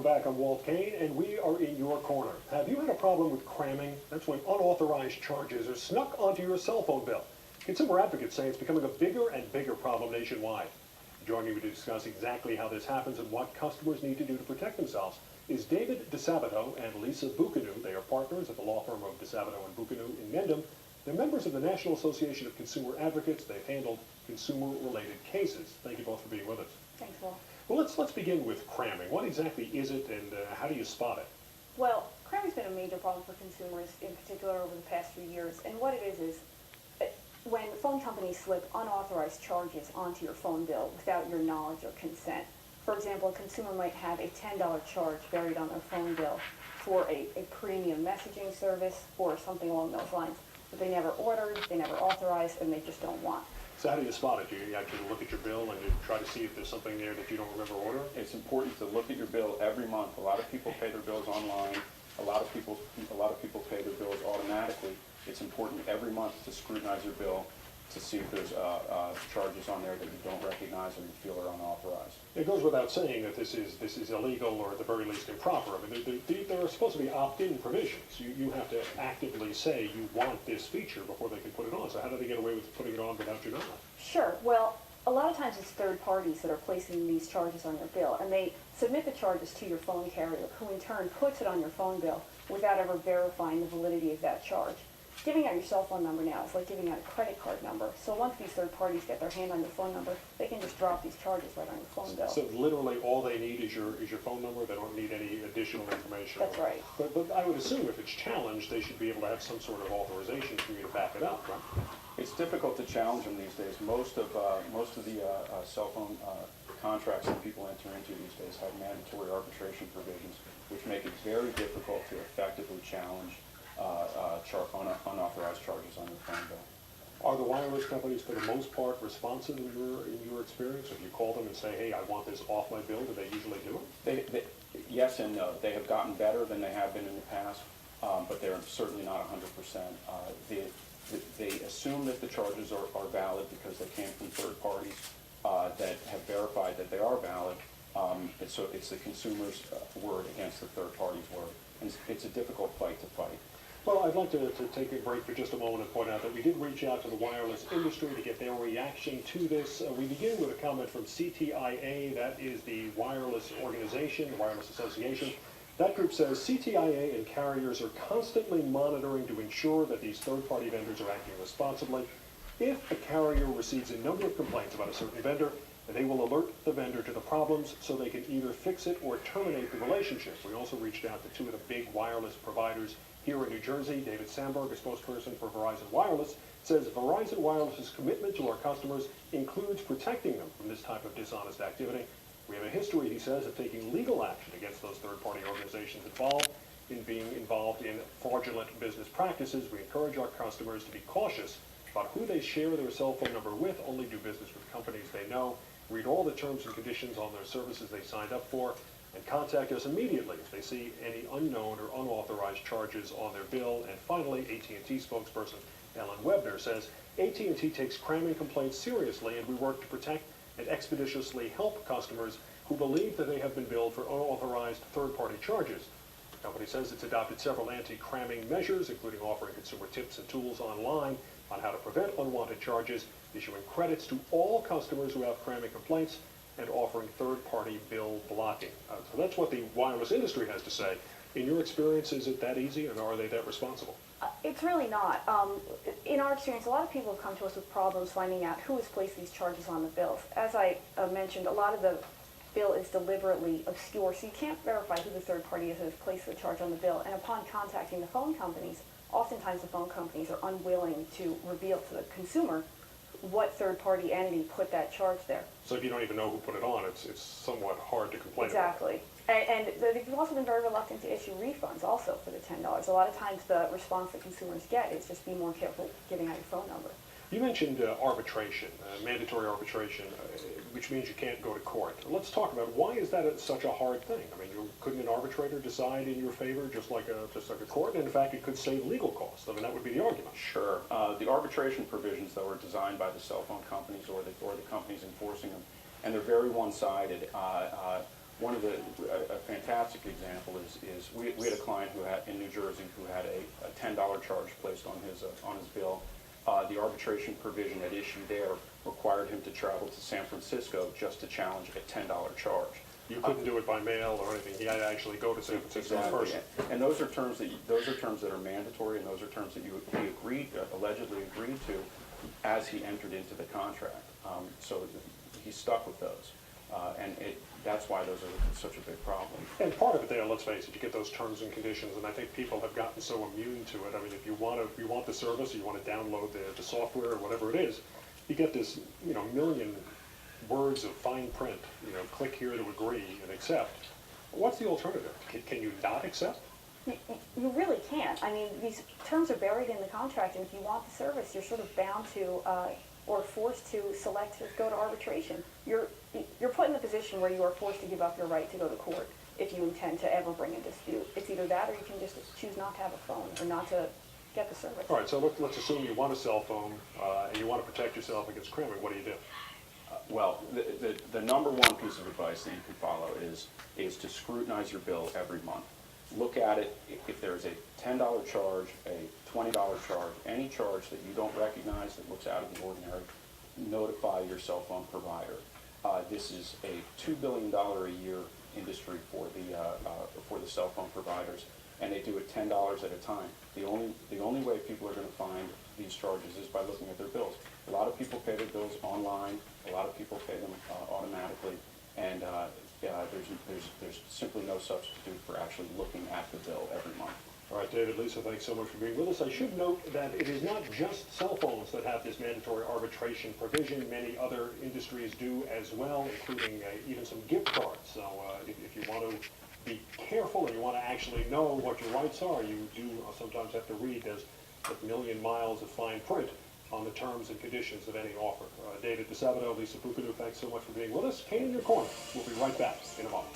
back. I'm Walt Kane, and we are in your corner. Have you had a problem with cramming? That's when unauthorized charges are snuck onto your cell phone bill. Consumer advocates say it's becoming a bigger and bigger problem nationwide. Joining me to discuss exactly how this happens and what customers need to do to protect themselves is DaveAd12 and Lisa Bucanu. They are partners at the law firm of DaveAd12 and Bucanu in Mendham. They're members of the National Association of Consumer Advocates. They've handled consumer-related cases. Thank you both for being with us. Thanks, Walt. Well, let's begin with cramming. What exactly is it, and how do you spot it? Well, cramming's been a major problem for consumers, in particular over the past few years. And what it is when phone companies slip unauthorized charges onto your phone bill without your knowledge or consent. For example, a consumer might have a $10 charge buried on their phone bill for a premium messaging service or something along those lines that they never ordered, they never authorized, and they just don't want. So how do you spot it? Do you actually look at your bill and you try to see if there's something there that you don't remember ordering? It's important to look at your bill every month. A lot of people pay their bills online. A lot of people pay their bills automatically. It's important every month to scrutinize your bill to see if there's charges on there that you don't recognize or you feel are unauthorized. It goes without saying that this is illegal or at the very least improper. I mean, there are supposed to be opt-in provisions. You have to actively say you want this feature before they can put it on. So how do they get away with putting it on without your knowledge? Sure. Well, a lot of times it's third parties that are placing these charges on your bill, and they submit the charges to your phone carrier, who in turn puts it on your phone bill without ever verifying the validity of that charge. Giving out your cell phone number now is like giving out a credit card number. So once these third parties get their hand on your phone number, they can just drop these charges right on your phone bill. So literally all they need is your phone number. They don't need any additional information. That's right. But I would assume if it's challenged, they should be able to have some sort of authorization for you to back it up, right? It's difficult to challenge them these days. Most of the cell phone contracts that people enter into these days have mandatory arbitration provisions, which make it very difficult to effectively challenge unauthorized charges on your phone bill. Are the wireless companies, for the most part, responsive in your experience? If you call them and say, hey, I want this off my bill, do they usually do it? Yes and no. They have gotten better than they have been in the past, but they're certainly not 100%. They assume that the charges are valid because they came from third parties that have verified that they are valid. So it's the consumer's word against the third party's word. And it's a difficult fight to fight. Well, I'd like to take a break for just a moment and point out that we did reach out to the wireless industry to get their reaction to this. We begin with a comment from CTIA. That is the wireless organization, the Wireless Association. That group says CTIA and carriers are constantly monitoring to ensure that these third-party vendors are acting responsibly. If a carrier receives a number of complaints about a certain vendor, they will alert the vendor to the problems so they can either fix it or terminate the relationship. We also reached out to two of the big wireless providers here in New Jersey. David Sandberg, a spokesperson for Verizon Wireless, says Verizon Wireless's commitment to our customers includes protecting them from this type of dishonest activity. We have a history, he says, of taking legal action against those third-party organizations being involved in fraudulent business practices. We encourage our customers to be cautious about who they share their cell phone number with, only do business with companies they know, read all the terms and conditions on their services they signed up for, and contact us immediately if they see any unknown or unauthorized charges on their bill. And finally, AT&T spokesperson Ellen Webner says AT&T takes cramming complaints seriously, and we work to protect and expeditiously help customers who believe that they have been billed for unauthorized third-party charges. The company says it's adopted several anti-cramming measures, including offering consumer tips and tools online on how to prevent unwanted charges, issuing credits to all customers who have cramming complaints, and offering third-party bill blocking. So that's what the wireless industry has to say. In your experience, is it that easy, and are they that responsible? It's really not. In our experience, a lot of people have come to us with problems finding out who has placed these charges on the bills. As I mentioned, a lot of the bill is deliberately obscure, so you can't verify who the third party is that has placed the charge on the bill. And upon contacting the phone companies, oftentimes the phone companies are unwilling to reveal to the consumer what third-party entity put that charge there. So if you don't even know who put it on, it's somewhat hard to complain Exactly. And they've also been very reluctant to issue refunds also for the $10. A lot of times the response that consumers get is just be more careful giving out your phone number. You mentioned arbitration, mandatory arbitration, which means you can't go to court. Let's talk about why is that such a hard thing? I mean, couldn't an arbitrator decide in your favor just like a court? And in fact, it could save legal costs. I mean, that would be the argument. Sure. The arbitration provisions that were designed by the cell phone companies or the companies enforcing them, and they're very one-sided. A fantastic example is we had a client who had, in New Jersey, who had a $10 charge placed on his bill. The arbitration provision at issue there required him to travel to San Francisco just to challenge a $10 charge. You couldn't do it by mail or anything. He had to actually go to San Francisco in person. And those are terms that are mandatory, and those are terms that he allegedly agreed to as he entered into the contract. So he stuck with those, and that's why those are such a big problem. And part of it there, let's face it, you get those terms and conditions, and I think people have gotten so immune to it. I mean, if you want the service, or you want to download the software or whatever it is, you get this, million words of fine print, click here to agree and accept. What's the alternative? Can you not accept? You really can't. I mean, these terms are buried in the contract, and if you want the service, you're sort of bound to, or forced to select to go to arbitration. You're put in a position where you are forced to give up your right to go to court if you intend to ever bring a dispute. It's either that, or you can just choose not to have a phone or not to get the service. All right, so let's assume you want a cell phone and you want to protect yourself against crimming. What do you do? Well, the number one piece of advice that you can follow is to scrutinize your bill every month. Look at it. If there's a $10 charge, a $20 charge, any charge that you don't recognize that looks out of the ordinary, notify your cell phone provider. This is a $2 billion a year industry for the cell phone providers, and they do it $10 at a time. The only way people are going to find these charges is by looking at their bills. A lot of people pay their bills online. A lot of people pay them automatically, and there's simply no substitute for actually looking at the bill every month. All right, David, Lisa, thanks so much for being with us. I should note that it is not just cell phones that have this mandatory arbitration provision. Many other industries do as well, including even some gift cards. So if you want to be careful and you want to actually know what your rights are, you do sometimes have to read. There's a million miles of fine print on the terms and conditions of any offer. DaveAd12, Lisa Pukadu, thanks so much for being with us. Kane in your corner. We'll be right back in a moment.